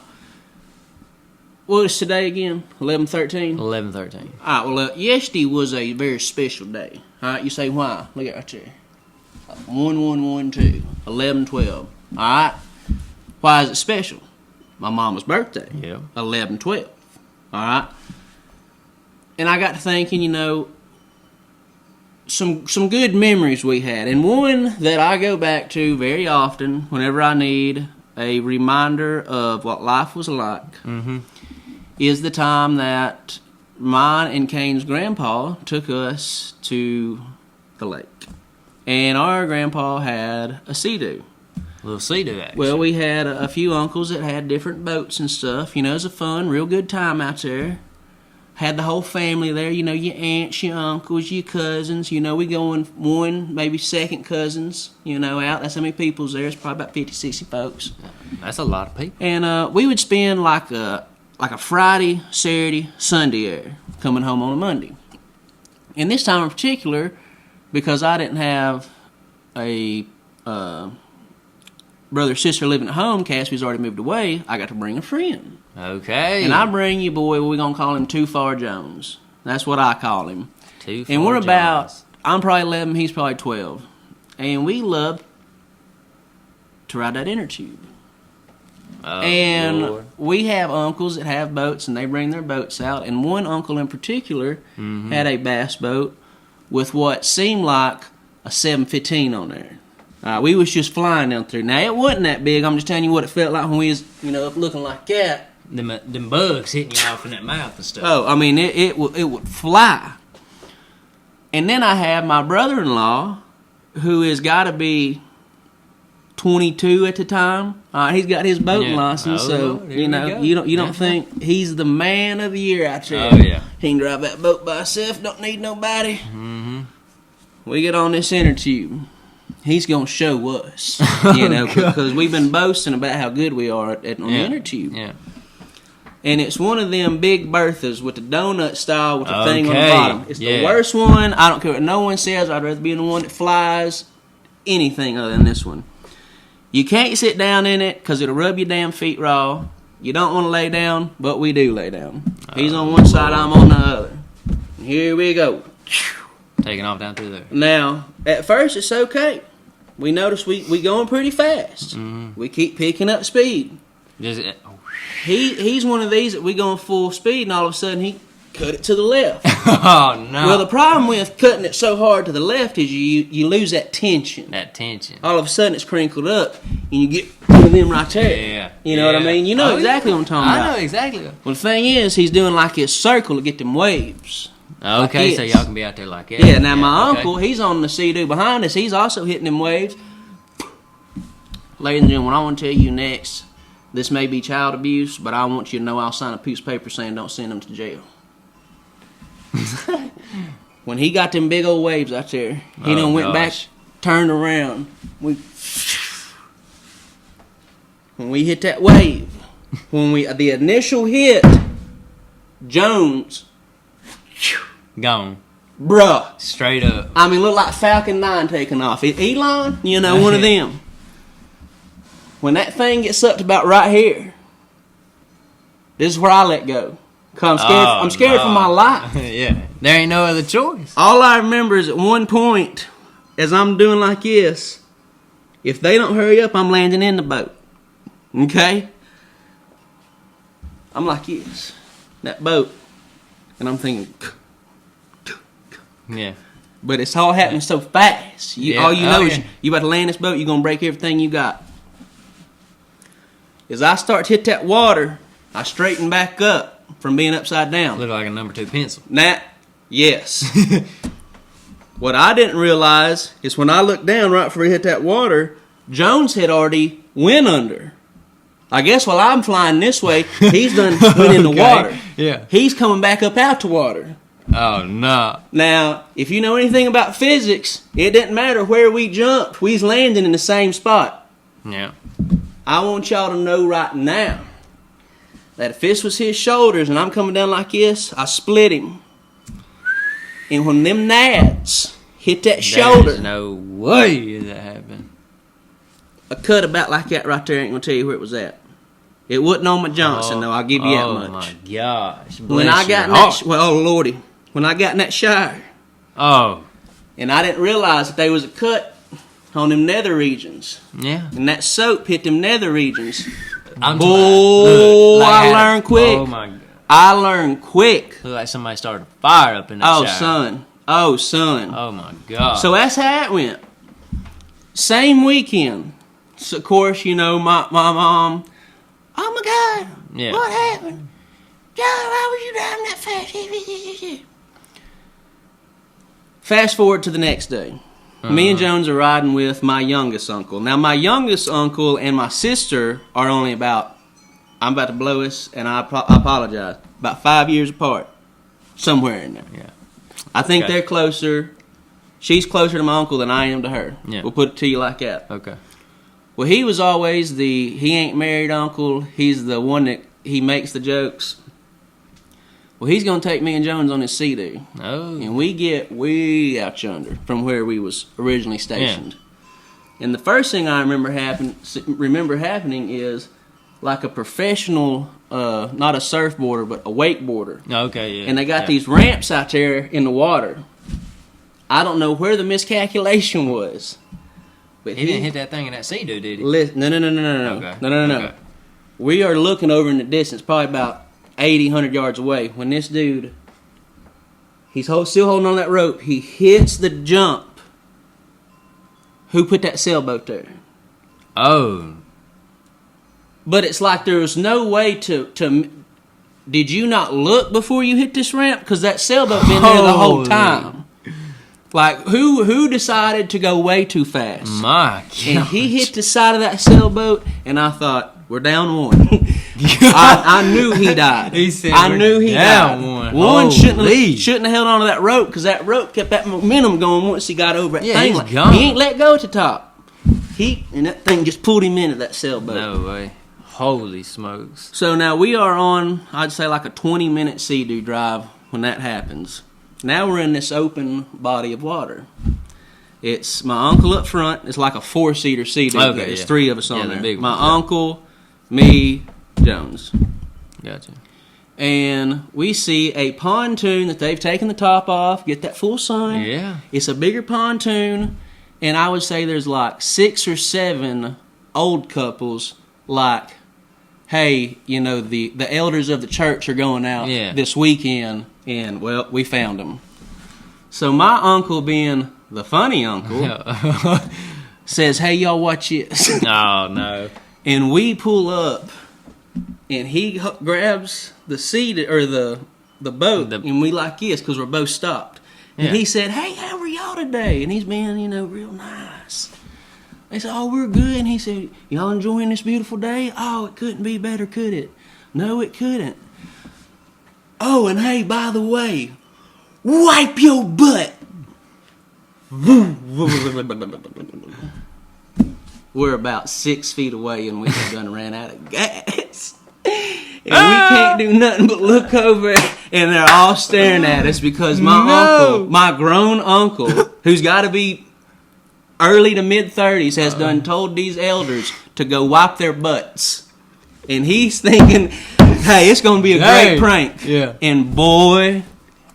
S1: What is today again? 11/13?
S2: 11-13.
S1: All right, well, yesterday was a very special day. All right, you say why? Look at right there. 1112, 11/12. All right, why is it special? My mama's birthday.
S2: Yeah.
S1: 11/12. All right, and I got to thinking, you know, some good memories we had, and one that I go back to very often whenever I need a reminder of what life was like.
S2: Mm-hmm.
S1: Is the time that mine and Kane's grandpa took us to the lake. And our grandpa had a sea-doo.
S2: Little sea-doo action.
S1: Well, we had a few uncles that had different boats and stuff. You know, it was a fun, real good time out there. Had the whole family there, you know, your aunts, your uncles, your cousins. You know, we going one, maybe second cousins, you know, out. That's how many people's there. It's probably about 50, 60 folks.
S2: That's a lot of people.
S1: And we would spend like a Friday, Saturday, Sunday there, coming home on a Monday. And this time in particular, because I didn't have a brother or sister living at home, Cassie's already moved away, I got to bring a friend.
S2: Okay.
S1: And I bring you, boy, we're going to call him Too Far Jones. That's what I call him.
S2: Too
S1: And
S2: far
S1: we're about,
S2: Jones.
S1: I'm probably 11, he's probably 12. And we love to ride that inner tube.
S2: Oh,
S1: And
S2: Lord.
S1: we have uncles that have boats, and they bring their boats out. And one uncle in particular had a bass boat with what seemed like a 715 on there. We was just flying down through. Now, it wasn't that big. I'm just telling you what it felt like when we was, you know, up looking like that.
S2: Them bugs hitting you off in that mouth and stuff.
S1: Oh, I mean, it would fly. And then I have my brother-in-law, who has got to be 22 at the time. He's got his boating
S2: Yeah.
S1: license,
S2: Oh,
S1: so
S2: Lord, here
S1: you
S2: we
S1: know
S2: go.
S1: you don't
S2: Yeah.
S1: think he's the man of the year out there.
S2: Oh, yeah.
S1: He can drive that boat by himself. Don't need nobody. Mm-hmm. We get on this inner tube. He's gonna show us, because we've been boasting about how good we are on the inner tube.
S2: Yeah.
S1: And it's one of them big berthas with the donut style with the thing on the bottom. It's the worst one. I don't care what no one says. I'd rather be in the one that flies. Anything other than this one. You can't sit down in it because it'll rub your damn feet raw. You don't want to lay down, but we do lay down. He's on one side, I'm on the other. And here we go.
S2: Taking off down through there.
S1: Now, at first it's okay. We notice we going pretty fast. Mm-hmm. We keep picking up speed. He's one of these that we going full speed, and all of a sudden he cut it to the left.
S2: Oh, no.
S1: Well, the problem with cutting it so hard to the left is you lose that tension. All of a sudden it's crinkled up, and you get one of them right there.
S2: Yeah.
S1: You know what I mean? You know exactly what I'm talking about.
S2: I know exactly.
S1: Well, the thing is, he's doing like his circle to get them waves.
S2: Okay,
S1: like
S2: so y'all can be out there like that.
S1: Yeah, now my uncle, he's on the sea-doo behind us. He's also hitting them waves. Ladies and gentlemen, what I want to tell you next, this may be child abuse, but I want you to know I'll sign a piece of paper saying don't send them to jail. When he got them big old waves out there, he done went back, turned around. When we hit that wave, the initial hit, Jones,
S2: gone.
S1: Bruh.
S2: Straight up.
S1: I mean, look like Falcon 9 taking off. Elon, one of them. When that thing gets up to about right here, this is where I let go. Cause I'm scared for my life.
S2: Yeah. There ain't no other choice.
S1: All I remember is at one point, as I'm doing like this, if they don't hurry up, I'm landing in the boat. Okay? I'm like this. That boat. And I'm thinking...
S2: Yeah.
S1: But it's all happening so fast. All you know is you about to land this boat, you're going to break everything you got. As I start to hit that water, I straighten back up from being upside down.
S2: Look like a number 2 pencil.
S1: Yes. What I didn't realize is when I looked down right before he hit that water, Jones had already went under. I guess while I'm flying this way, he's done went in the water.
S2: Yeah.
S1: He's coming back up out the water.
S2: Oh, no.
S1: Now, if you know anything about physics, it doesn't matter where we jumped. We's landing in the same spot.
S2: Yeah.
S1: I want y'all to know right now that if this was his shoulders and I'm coming down like this, I split him. And when them nads hit that shoulder...
S2: There's no way that happened.
S1: A cut about like that right there ain't going to tell you where it was at. It wasn't on my Johnson, though. I'll give you that much.
S2: Oh, my gosh.
S1: When I got in that... Well, oh, Lordy. When I got in that shower...
S2: Oh.
S1: And I didn't realize that there was a cut on them nether regions.
S2: Yeah.
S1: And that soap hit them nether regions.
S2: I
S1: learned quick.
S2: Oh, my God.
S1: I learned quick.
S2: Looked like somebody started a fire up in that shower.
S1: Oh, son.
S2: Oh, my God.
S1: So that's how it went. Same weekend. So, of course, my mom... Oh, my God.
S2: Yeah.
S1: What happened? John, why was you driving that fast? Fast forward to the next day. Me and Jones are riding with my youngest uncle. Now, my youngest uncle and my sister are only about... I'm about to blow us, and I apologize. About 5 years apart. Somewhere in there.
S2: Yeah.
S1: I think they're closer. She's closer to my uncle than I am to her.
S2: Yeah.
S1: We'll put it to you like that.
S2: Okay.
S1: Well, he was always he ain't married uncle. He's the one that he makes the jokes. Well, he's going to take me and Jones on his sea-doo.
S2: Oh.
S1: And we get way out yonder from where we was originally stationed. Yeah. And the first thing I remember happening is like a professional, not a surfboarder, but a wakeboarder.
S2: Okay, yeah.
S1: And they got these ramps out there in the water. I don't know where the miscalculation was. But
S2: he didn't hit that thing in that sea-doo, did he?
S1: No. Okay. No. We are looking over in the distance, probably about 80, 100 yards away, when this dude, he's still holding on that rope. He hits the jump. Who put that sailboat there?
S2: Oh.
S1: But it's like there was no way to did you not look before you hit this ramp? Because that sailboat been there the whole time. Like, who decided to go way too fast?
S2: My gosh.
S1: And he hit the side of that sailboat, and I thought, we're down one. I knew he died.
S2: He said,
S1: I knew he died. One shouldn't have held on to that rope because that rope kept that momentum going once he got over that thing.
S2: He's gone.
S1: He ain't let go at the top. And that thing just pulled him into that sailboat.
S2: No way. Holy smokes.
S1: So now we are on, I'd say like a 20-minute sea-doo drive when that happens. Now we're in this open body of water. It's my uncle up front. It's like a 4-seater sea-doo.
S2: Okay,
S1: There's 3 of us on
S2: the
S1: there.
S2: big
S1: My
S2: ones,
S1: uncle, me, Jones.
S2: Gotcha.
S1: And we see a pontoon that they've taken the top off, get that full sun.
S2: Yeah.
S1: It's a bigger pontoon, and I would say there's like 6 or 7 old couples like, hey, the elders of the church are going out this weekend, and, well, we found them. So my uncle, being the funny uncle, says, hey, y'all watch this.
S2: Oh, no.
S1: And we pull up, and he grabs the seat or the boat, and we like this because we're both stopped. And he said, hey, how are y'all today? And he's being, real nice. They said, oh, we're good. And he said, y'all enjoying this beautiful day? Oh, it couldn't be better, could it? No, it couldn't. Oh, and hey, by the way, wipe your butt. We're about 6 feet away, and we have done ran out of gas. And we can't do nothing but look over, and they're all staring at us because my grown uncle, who's got to be early to mid-30s, has done told these elders to go wipe their butts. And he's thinking, hey, it's going to be a great prank.
S2: Yeah.
S1: And boy,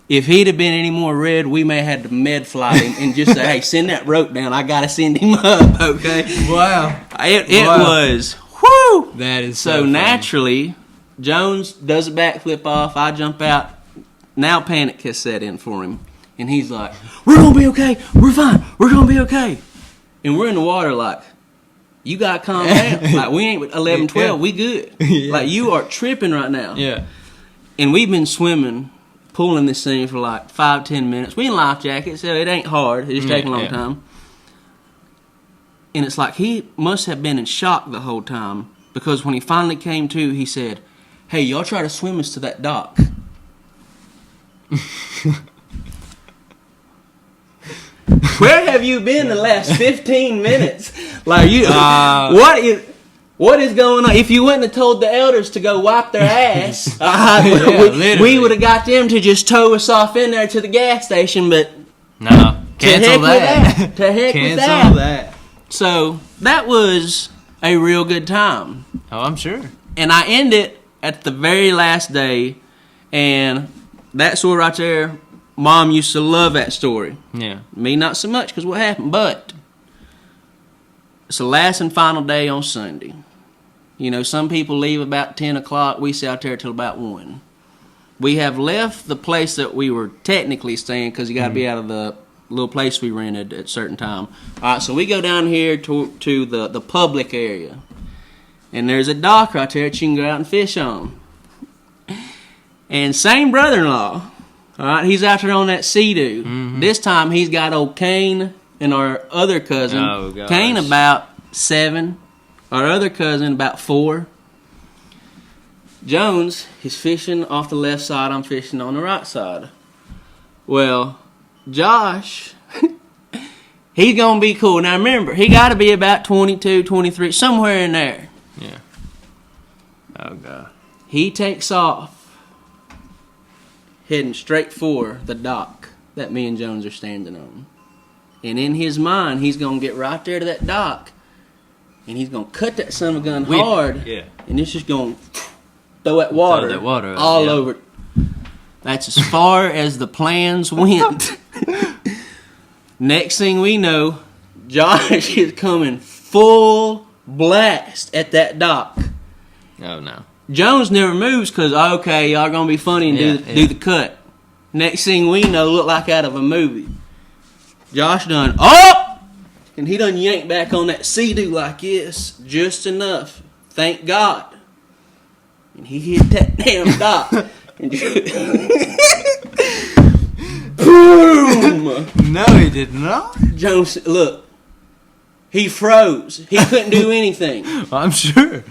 S1: if he'd have been any more red, we may have had to med fly him and just say, hey, send that rope down. I got to send him up, okay?
S2: Wow.
S1: It was, whoo!
S2: That is
S1: so naturally, Jones does a backflip off. I jump out. Now panic has set in for him. And he's like, we're going to be okay. We're fine. We're going to be okay. And we're in the water like, you got to calm down. Like, we ain't 11, 12. We good.
S2: Yeah.
S1: Like, you are tripping right now.
S2: Yeah.
S1: And we've been swimming, pulling this thing for like 5-10 minutes. We in life jackets, so it ain't hard. It just takes a long time. And it's like he must have been in shock the whole time because when he finally came to, he said, hey, y'all try to swim us to that dock. Where have you been the last 15 minutes? Like what is going on? If you wouldn't have told the elders to go wipe their ass, we would have got them to just tow us off in there to the gas station, but
S2: no, cancel that.
S1: To heck with that. So that was a real good time.
S2: Oh, I'm sure.
S1: And I end it at the very last day, and that story right there, Mom used to love that story.
S2: Yeah.
S1: Me, not so much, because what happened, but it's the last and final day on Sunday. Some people leave about 10 o'clock. We stay out there till about 1. We have left the place that we were technically staying because you got to be out of the little place we rented at a certain time. All right, so we go down here to the public area. And there's a dock right there that you can go out and fish on. And same brother-in-law, all right, he's out there on that sea-doo. Mm-hmm. This time he's got old Kane and our other cousin.
S2: Oh, gosh.
S1: Kane about 7. Our other cousin about 4. Jones is fishing off the left side. I'm fishing on the right side. Well, Josh, he's going to be cool. Now remember, he got to be about 22, 23, somewhere in there.
S2: Yeah. Oh, God.
S1: He takes off, heading straight for the dock that me and Jones are standing on. And in his mind, he's going to get right there to that dock, and he's going to cut that son of a gun hard, and it's just going to throw that water, all over. That's as far as the plans went. Next thing we know, Josh is coming full blast at that dock.
S2: Oh, no.
S1: Jones never moves because, okay, y'all going to be funny and do the cut. Next thing we know, look like out of a movie. Josh done up, and he done yanked back on that sea-doo like this, just enough. Thank God. And he hit that damn dock. And boom!
S2: No, he did not.
S1: Jones, look, he froze. He couldn't do anything.
S2: I'm sure.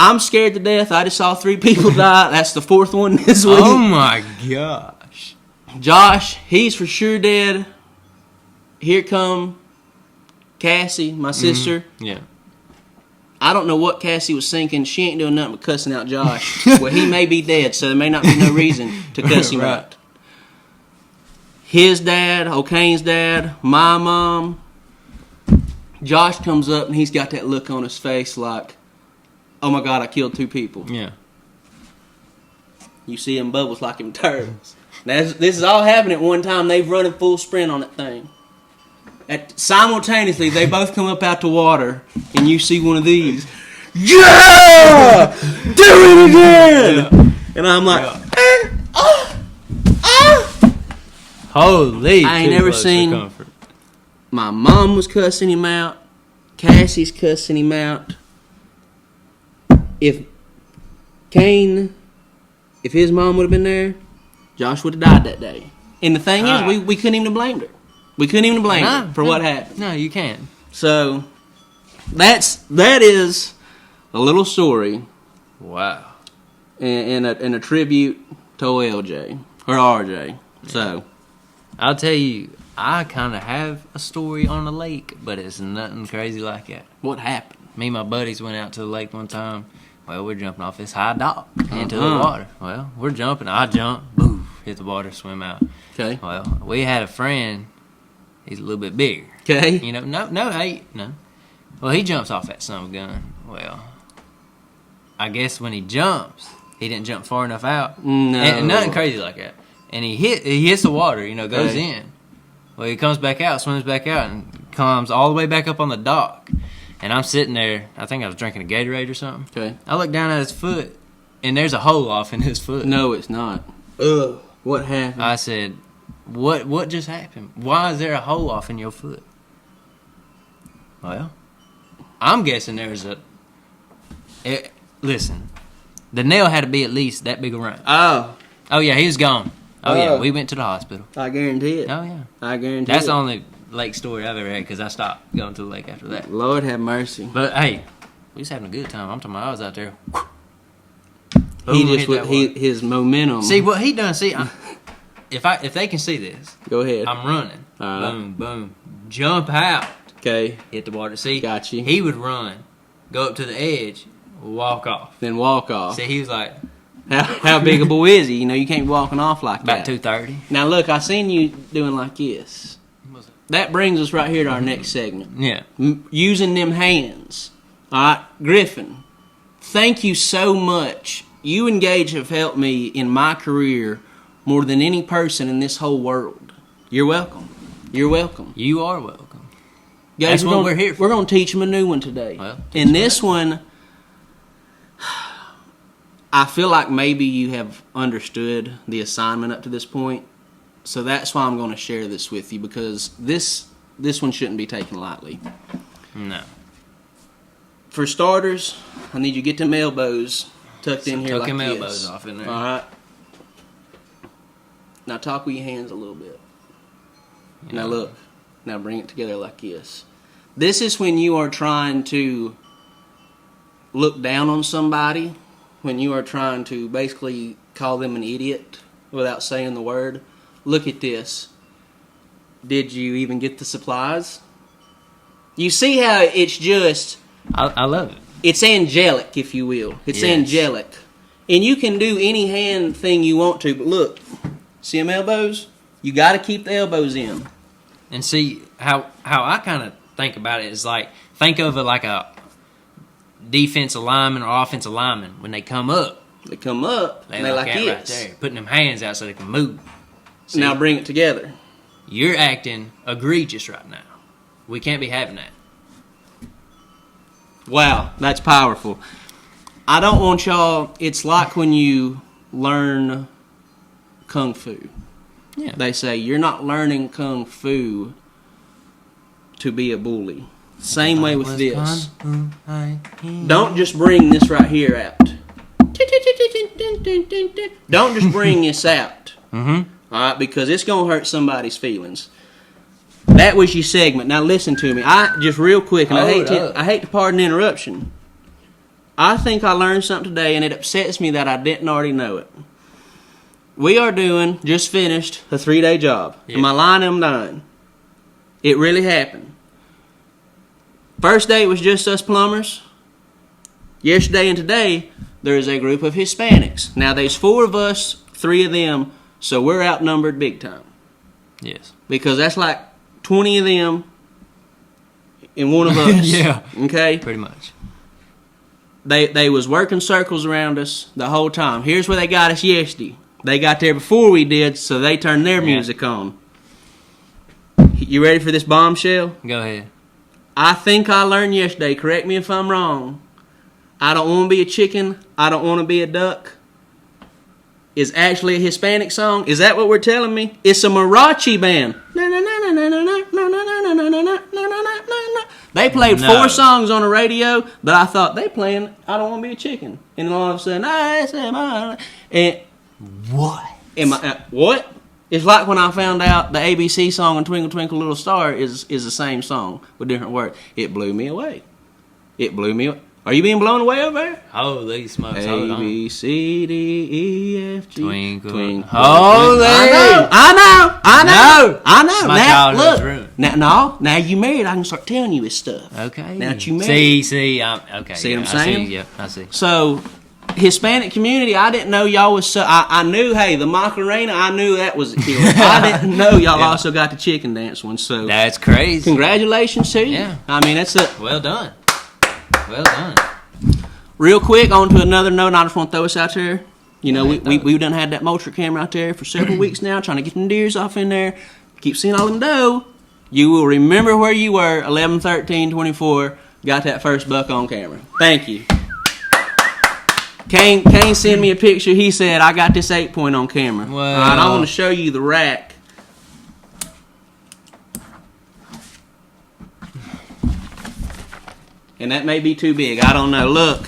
S1: I'm scared to death. I just saw 3 people die. That's the 4th one this week.
S2: Oh my gosh.
S1: Josh, he's for sure dead. Here come Cassie, my sister.
S2: Yeah.
S1: I don't know what Cassie was thinking. She ain't doing nothing but cussing out Josh. Well, he may be dead, so there may not be no reason to cuss him
S2: Right.
S1: out. His dad, O'Kane's dad, my mom. Josh comes up and he's got that look on his face like, oh my God, I killed 2 people.
S2: Yeah.
S1: You see him bubbles like him turtles. Now, this is all happening at one time. They've run a full sprint on that thing. Simultaneously, they both come up out the water, and you see one of these. Yeah! Do it again!
S2: Yeah.
S1: And I'm like,
S2: Holy.
S1: I ain't
S2: too
S1: never
S2: close for
S1: seen-
S2: comfort.
S1: My mom was cussing him out. Cassie's cussing him out. If his mom would have been there, Josh would have died that day. And the thing is, we couldn't even have blamed her. We couldn't even blame her for what happened.
S2: No, you can't.
S1: So that is a little story
S2: Wow.
S1: and a tribute to LJ or RJ. So
S2: I'll tell you, I kind of have a story on the lake, but it's nothing crazy like that.
S1: what happened?
S2: Me and my buddies went out to the lake one time. Well, we're jumping off this high dock into the water. Well, we're jumping. I jump, boom, hit the water, swim out.
S1: Okay.
S2: Well, we had a friend. He's a little bit bigger.
S1: Okay.
S2: You know, no. Well, he jumps off that son of a gun. Well, I guess when he jumps, he didn't jump far enough out.
S1: No.
S2: And nothing crazy like that. And he hits the water, goes
S1: Okay.
S2: in. Well, he comes back out, swims back out, and comes all the way back up on the dock. And I'm sitting there, I think I was drinking a Gatorade or something.
S1: Okay.
S2: I look down at his foot, and there's a hole off in his foot.
S1: No, it's not. Ugh. What happened?
S2: I said, what just happened? Why is there a hole off in your foot? Well, I'm guessing there's listen, the nail had to be at least that big around.
S1: Oh,
S2: Yeah, he was gone. Yeah,
S1: Oh.
S2: we went to the hospital.
S1: I guarantee it.
S2: Oh, yeah.
S1: I guarantee
S2: That's
S1: it.
S2: the only lake story I've ever had because I stopped going to the lake after that.
S1: Lord have mercy.
S2: But, hey, we was having a good time. I'm talking about I was out there.
S1: He
S2: Boom,
S1: just
S2: hit
S1: with
S2: that water.
S1: his momentum.
S2: See, what he done, if they can see this,
S1: Go ahead.
S2: I'm running.
S1: All right.
S2: Boom, boom. Jump out.
S1: Okay.
S2: Hit the water. See,
S1: Got you.
S2: he would run, go up to the edge, walk off.
S1: Then walk off.
S2: See, he was like
S1: How big a boy is he? You can't be walking off like
S2: about
S1: that.
S2: 230.
S1: Now look, I seen you doing like this. That brings us right here to our next segment.
S2: Yeah.
S1: Using them hands. All right, Griffin. Thank you so much. You and Gage have helped me in my career more than any person in this whole world. You're welcome. You're welcome.
S2: You are welcome.
S1: Gage,
S2: That's what we're here for.
S1: We're going to teach them a new one today.
S2: Well,
S1: and this one, I feel like maybe you have understood the assignment up to this point. So that's why I'm going to share this with you because this one shouldn't be taken lightly.
S2: No.
S1: For starters, I need you to get them elbows tucked in here
S2: Tuck
S1: like
S2: them
S1: this.
S2: elbows off in there.
S1: All right. Now talk with your hands a little bit. Now look. Now bring it together like this. This is when you are trying to look down on somebody, when you are trying to basically call them an idiot without saying the word. Look at this. Did you even get the supplies? You see how it's just...
S2: I love it.
S1: It's angelic, if you will. It's
S2: Yes.
S1: angelic. And you can do any hand thing you want to, but look. See them elbows? You got to keep the elbows in.
S2: And see, how I kind of think about it is like, think of it like a defensive lineman or offensive lineman. When they come up,
S1: They come up, and they like
S2: that
S1: this.
S2: right there, putting them hands out so they can move. See,
S1: Now bring it together.
S2: you're acting egregious right now. We can't be having that.
S1: Wow, that's powerful. I don't want y'all... It's like when you learn Kung Fu.
S2: Yeah.
S1: They say, you're not learning Kung Fu to be a bully. Same way with this. Don't just bring this right here out. Don't just bring this out.
S2: Mm-hmm.
S1: All right, because it's going to hurt somebody's feelings. That was your segment. Now listen to me. I just real quick, and I hate to pardon the interruption. I think I learned something today, and it upsets me that I didn't already know it. We are just finished a 3-day job.
S2: Yeah.
S1: Am I lying? I'm done. It really happened. First day, it was just us plumbers. Yesterday and today, there is a group of Hispanics. Now, there's 4 of us, 3 of them, so we're outnumbered big time.
S2: Yes.
S1: Because that's like 20 of them and 1 of us.
S2: Yeah.
S1: Okay?
S2: Pretty much.
S1: They was working circles around us the whole time. Here's where they got us yesterday. They got there before we did, so they turned their music on. You ready for this bombshell?
S2: Go ahead.
S1: I think I learned yesterday, correct me if I'm wrong, I don't want to be a chicken, I don't want to be a duck, is actually a Hispanic song. Is that what we're telling me? It's a mariachi band. They played 4 songs on the radio, but I thought they playing I don't want to be a chicken. And then all of a sudden, and
S2: What?
S1: what? It's like when I found out the ABC song and Twinkle Twinkle Little Star is the same song with different words. It blew me away. It blew me away. Are you being blown away over there?
S2: Holy smokes. Hold
S1: A,
S2: on.
S1: B, C, D, E, F, G.
S2: Twinkle.
S1: Twinkle.
S2: Holy.
S1: I know.
S2: My
S1: Now,
S2: childhood's
S1: look.
S2: ruined.
S1: Now you married, I can start telling you this stuff.
S2: Okay.
S1: Now that you married.
S2: See, okay.
S1: See what I'm
S2: I
S1: saying?
S2: see, yeah, I see.
S1: So, Hispanic community, I didn't know y'all was so. I knew, hey, the Macarena, I knew that was killer. I didn't know y'all also got the chicken dance one. So,
S2: That's crazy.
S1: congratulations to you.
S2: Yeah.
S1: I mean, that's a
S2: Well done. Well done.
S1: real quick. On to another note. I just want to throw us out there. You know,
S2: Yeah,
S1: we've done had that motor camera out there for several weeks now, trying to get them deers off in there. Keep seeing all them doe. You will remember where you were 11/13/24. Got that first buck on camera. Thank you. Kane sent me a picture. He said, I got this 8-point on camera.
S2: Well.
S1: All right, I want to show you the rack. And that may be too big. I don't know. Look,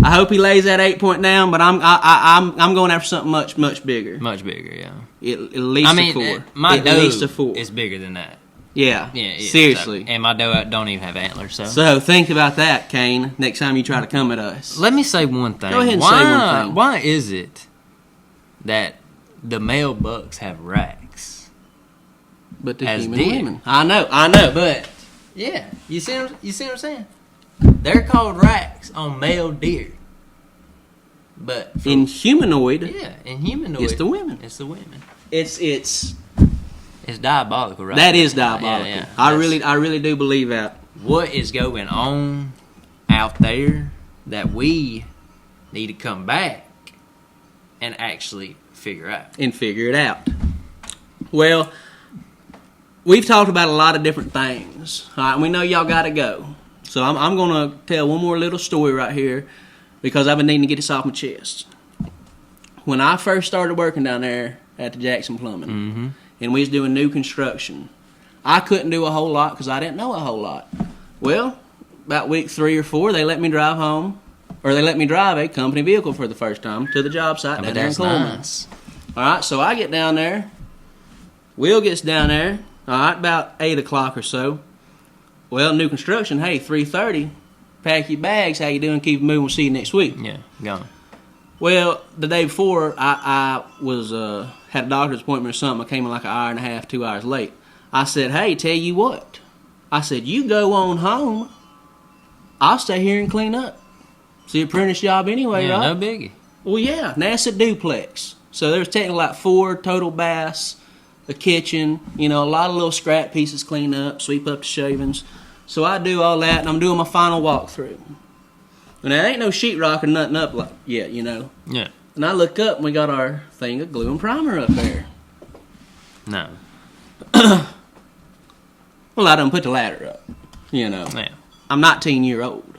S1: I hope he lays that 8-point down, but I'm going after something much bigger.
S2: Much bigger, yeah.
S1: At least a 4.
S2: My
S1: at
S2: doe
S1: least a 4.
S2: is bigger than that.
S1: Yeah.
S2: Yeah, it is.
S1: Seriously.
S2: So, and my doe don't even have antlers, so.
S1: So think about that, Kane. Next time you try to come at us.
S2: Let me say one thing.
S1: Go ahead and say one thing.
S2: Why is it that the male bucks have racks?
S1: But the
S2: as
S1: human
S2: deer.
S1: women. I know.
S2: But yeah, you see what I'm saying? They're called racks on male deer. But
S1: In humanoid,
S2: yeah, in humanoid,
S1: it's the women.
S2: It's the women.
S1: It's
S2: It's diabolical, right?
S1: that is diabolical.
S2: Yeah.
S1: I really do believe that.
S2: What is going on out there that we need to come back and actually figure out?
S1: And figure it out. Well, we've talked about a lot of different things. All right, we know y'all got to go. So I'm going to tell one more little story right here because I've been needing to get this off my chest. When I first started working down there at the Jackson Plumbing, and we was doing new construction, I couldn't do a whole lot because I didn't know a whole lot. Well, about week 3 or 4, they let me drive home, or they let me drive a company vehicle for the first time to the job site down there in Coleman.
S2: Nice.
S1: All right, so I get down there. Will gets down there, all right, about 8 o'clock or so. Well, new construction, hey, 3:30. Pack your bags, how you doing? Keep moving, we'll see you next week.
S2: Yeah, gone.
S1: Well, the day before, I was had a doctor's appointment or something. I came in like an hour and a half, 2 hours late. I said, hey, tell you what. I said, you go on home. I'll stay here and clean up. It's the apprentice job anyway,
S2: Yeah,
S1: right?
S2: no biggie.
S1: Well, yeah, NASA duplex. So there's technically like 4 total baths, a kitchen, a lot of little scrap pieces clean up, sweep up the shavings. So I do all that, and I'm doing my final walkthrough. And there ain't no sheetrock or nothing up yet,
S2: Yeah.
S1: And I look up, and we got our thing of glue and primer up there.
S2: No.
S1: Well, I done put the ladder up,
S2: Yeah.
S1: I'm 19-year-old.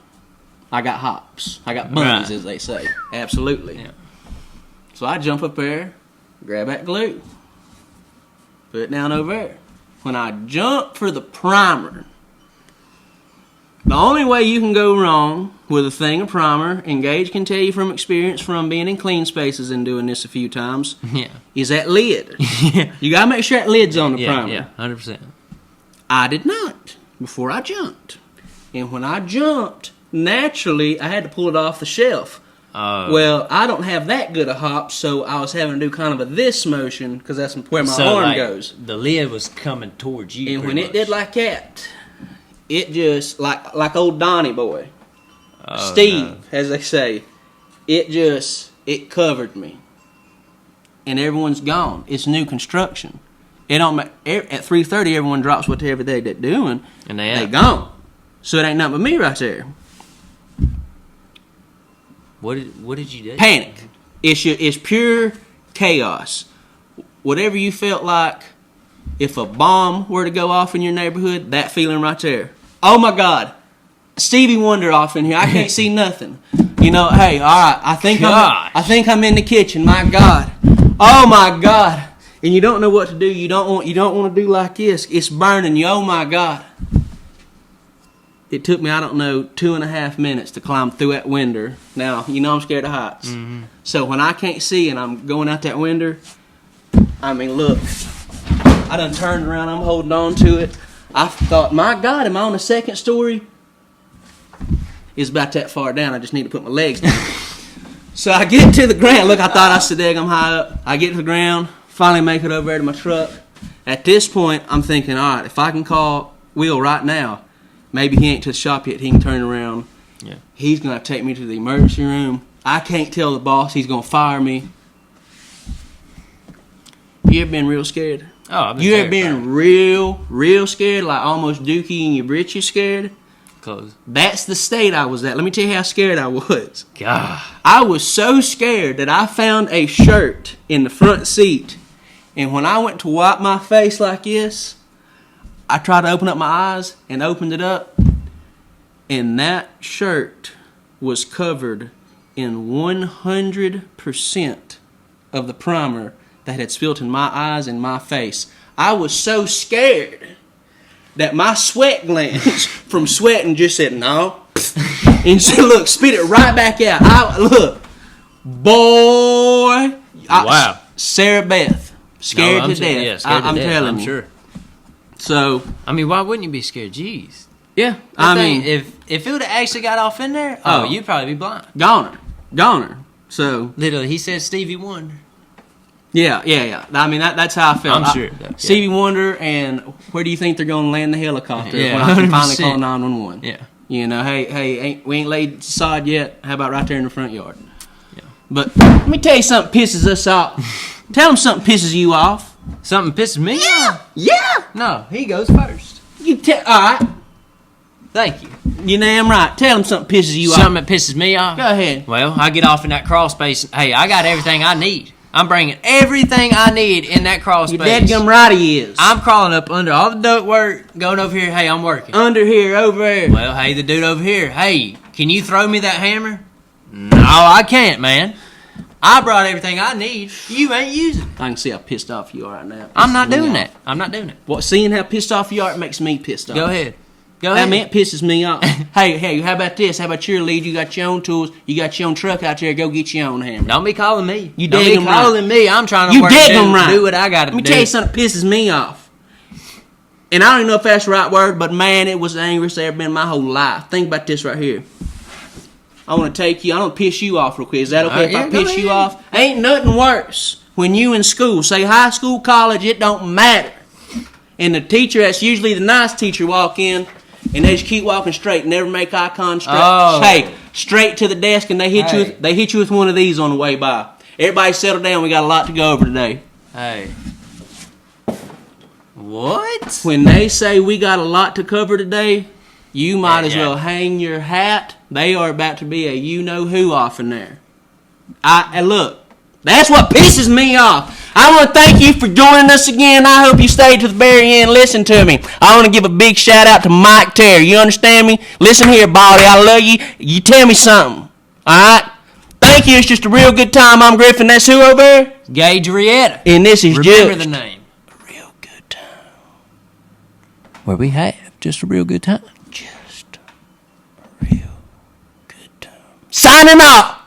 S1: I got hops. I got bunnies,
S2: Right.
S1: as they say. Absolutely.
S2: Yeah.
S1: So I jump up there, grab that glue, put it down over there. When I jump for the primer, the only way you can go wrong with a thing of primer, and Gage can tell you from experience from being in clean spaces and doing this a few times,
S2: Yeah.
S1: is that lid.
S2: Yeah.
S1: You gotta make sure that lid's on the primer.
S2: Yeah, 100%.
S1: I did not before I jumped. And when I jumped, naturally, I had to pull it off the shelf. Well, I don't have that good a hop, so I was having to do kind of a this motion because that's where my arm goes.
S2: The lid was coming towards you.
S1: And when it did like that, it just like old Donnie boy, Steve, as they say, it covered me, and everyone's gone. It's new construction. It don't at 3:30. Everyone drops whatever they're doing, and they gone. So it ain't nothing but me right there.
S2: What did you do?
S1: Panic. It's pure chaos. Whatever you felt like if a bomb were to go off in your neighborhood, that feeling right there. Oh my God, Stevie Wonder off in here. I can't see nothing. You know, hey, all right. I think I'm in the kitchen. My God. Oh my God. And you don't know what to do. You don't want to do like this. It's burning you. Oh my God. It took me, I don't know, 2.5 minutes to climb through that window. Now, you know I'm scared of heights. Mm-hmm. So when I can't see and I'm going out that window, I mean, look. I done turned around. I'm holding on to it. I thought, my God, am I on the second story? It's about that far down. I just need to put my legs down. So I get to the ground. Look, I thought I said, I'm high up. I get to the ground, finally make it over there to my truck. At this point, I'm thinking, all right, if I can call Will right now, maybe he ain't to the shop yet. He can turn around. Yeah. He's going to take me to the emergency room. I can't tell the boss. He's going to fire me. You ever been real scared?
S2: Oh, I've been
S1: You ever been real scared? Like almost dookie in your britches scared?
S2: Close.
S1: That's the state I was at. Let me tell you how scared I was.
S2: God.
S1: I was so scared that I found a shirt in the front seat. And when I went to wipe my face like this, I tried to open up my eyes and opened it up, and that shirt was covered in 100% of the primer that had spilt in my eyes and my face. I was so scared that my sweat glands from sweating just said, no. And said, look, spit it right back out. Look, boy.
S2: Wow.
S1: Sarah Beth, scared to death.
S2: Yeah, scared
S1: I'm
S2: to death,
S1: telling
S2: I'm
S1: you.
S2: sure.
S1: So,
S2: I mean, why wouldn't you be scared? Jeez.
S1: Yeah,
S2: I mean, if it would have actually got off in there, you'd probably be blind.
S1: Goner. So,
S2: literally, he said Stevie Wonder.
S1: Yeah. I mean, that's how I felt.
S2: I'm sure.
S1: Stevie Wonder, and where do you think they're going to land the helicopter
S2: Yeah,
S1: when I can
S2: 100%.
S1: finally call 911?
S2: Yeah.
S1: You know, hey, we ain't laid sod yet. How about right there in the front yard? Yeah. But let me tell you something pisses us off. Tell them something pisses you off.
S2: Something pisses me off?
S1: Yeah.
S2: No, he goes first.
S1: All right.
S2: Thank you.
S1: You're damn right. Tell them something pisses you off.
S2: Something that pisses me off?
S1: Go ahead.
S2: Well, I get off in that crawl space. Hey, I got everything I need. I'm bringing everything I need in that crawl space.
S1: Your dadgum right he is.
S2: I'm crawling up under all the duct work, going over here. Hey, I'm working.
S1: Under here, over there.
S2: Well, hey, the dude over here. Hey, can you throw me that hammer? No, I can't, man. I brought everything I need. You ain't using it.
S1: I can see how pissed off you are right now.
S2: I'm not doing that. I'm not doing it.
S1: Well, seeing how pissed off you are, it makes me pissed off.
S2: Go ahead.
S1: I mean, it pisses me off. Hey, how about this? How about your lead? You got your own tools. You got your own truck out there. Go get your own hammer.
S2: Don't be calling me.
S1: You
S2: Don't
S1: dig
S2: be
S1: 'em
S2: calling
S1: right.
S2: me. I'm trying to
S1: You
S2: work
S1: dig 'em right.
S2: do what I got to do.
S1: Let me tell you something that pisses me off. And I don't even know if that's the right word, but man, it was the angriest I've ever been in my whole life. Think about this right here. I want to take you. I don't piss you off real quick. Is that okay if I piss you off? Ain't nothing worse when you in school, say high school, college, it don't matter. And the teacher, that's usually the nice teacher, walk in and they just keep walking straight, never make eye contact.
S2: Oh.
S1: Hey, straight to the desk, and they hit you with one of these on the way by. Everybody settle down. We got a lot to go over today.
S2: Hey. What?
S1: When they say we got a lot to cover today, you might as well hang your hat. They are about to be a you-know-who off in there. And look, that's what pisses me off. I want to thank you for joining us again. I hope you stayed to the very end and listened to me. I want to give a big shout-out to Mike Terry. You understand me? Listen here, Baldy. I love you. You tell me something. All right? Thank you. It's just a real good time. I'm Griffin. That's who over there?
S2: Gage Rietta.
S1: And this is
S2: Remember the name.
S1: A real good time.
S2: Where we have just a real good time.
S1: Just a real good time. Signing off.